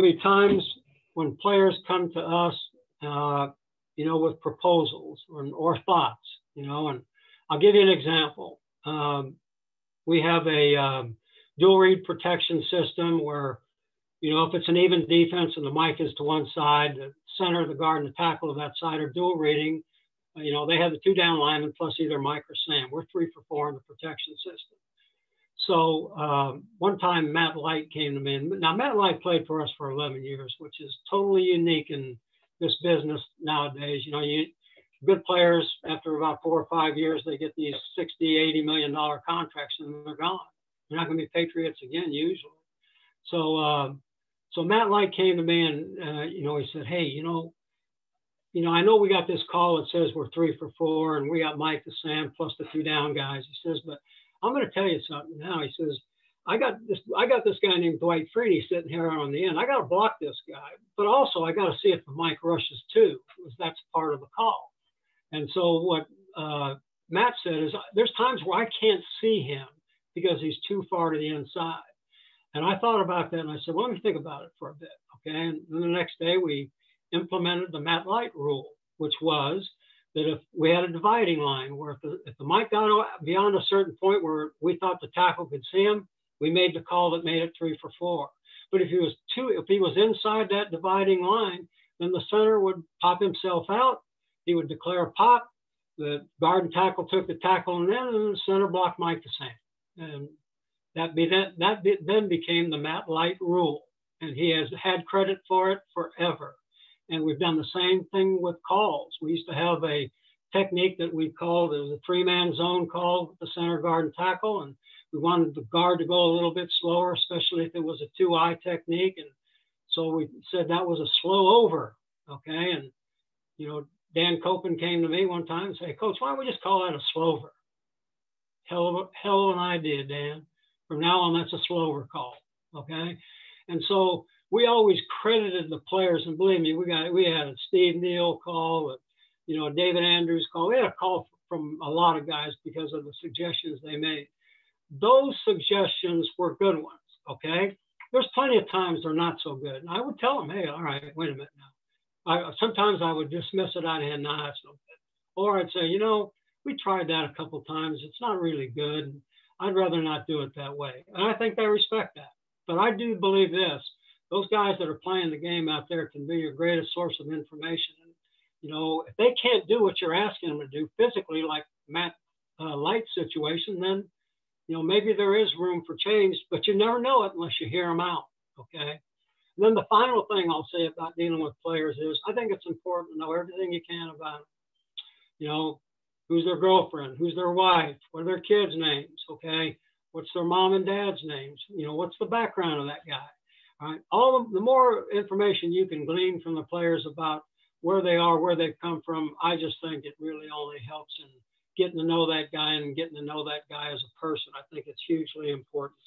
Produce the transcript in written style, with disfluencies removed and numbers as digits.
be times when players come to us, with proposals or thoughts, and I'll give you an example. We have a dual read protection system where, if it's an even defense and the mic is to one side, the center, the guard, and the tackle of that side are dual reading. They have the 2 down linemen plus either Mike or Sam. We're 3 for 4 in the protection system. So one time Matt Light came to me. And now Matt Light played for us for 11 years, which is totally unique in this business nowadays. Good players, after about 4 or 5 years, they get these $60, $80 million contracts and they're gone. They're not going to be Patriots again, usually. So Matt Light came to me and, he said, hey, I know we got this call that says we're 3 for 4 and we got Mike to Sam plus the 2 down guys. He says, but I'm going to tell you something now. He says, I got this guy named Dwight Freeney sitting here on the end. I got to block this guy, but also I got to see if the Mike rushes too, because that's part of the call. And so what Matt said is there's times where I can't see him because he's too far to the inside. And I thought about that and I said, well, let me think about it for a bit. Okay. And then the next day we implemented the Matt Light rule, which was that if we had a dividing line where if the mic got beyond a certain point where we thought the tackle could see him, we made the call that made it 3 for 4. But if he was inside that dividing line, then the center would pop himself out. He would declare a pop. The guard and tackle took the tackle and the center blocked Mike the same. And that then became the Matt Light rule. And he has had credit for it forever. And we've done the same thing with calls. We used to have a technique that we called, it was a 3-man zone call with the center, guard, and tackle. And we wanted the guard to go a little bit slower, especially if it was a 2-eye technique. And so we said that was a slow over, okay? And, Dan Copen came to me one time and said, Coach, why don't we just call that a slower? Hell of an idea, Dan. From now on, that's a slower call, okay? And so we always credited the players, and believe me, we had a Steve Neal call, a David Andrews call. We had a call from a lot of guys because of the suggestions they made. Those suggestions were good ones, okay? There's plenty of times they're not so good. And I would tell them, hey, all right, wait a minute now. Sometimes I would dismiss it out of hand, nah, that's no good. Or I'd say, we tried that a couple of times. It's not really good. I'd rather not do it that way. And I think they respect that. But I do believe this. Those guys that are playing the game out there can be your greatest source of information. And, if they can't do what you're asking them to do physically, like Matt Light's situation, then, maybe there is room for change, but you never know it unless you hear them out, okay? And then the final thing I'll say about dealing with players is I think it's important to know everything you can about them. Who's their girlfriend, who's their wife, what are their kids' names, okay? What's their mom and dad's names? What's the background of that guy? All right? The more information you can glean from the players about where they are, where they've come from, I just think it really only helps in getting to know that guy and getting to know that guy as a person. I think it's hugely important.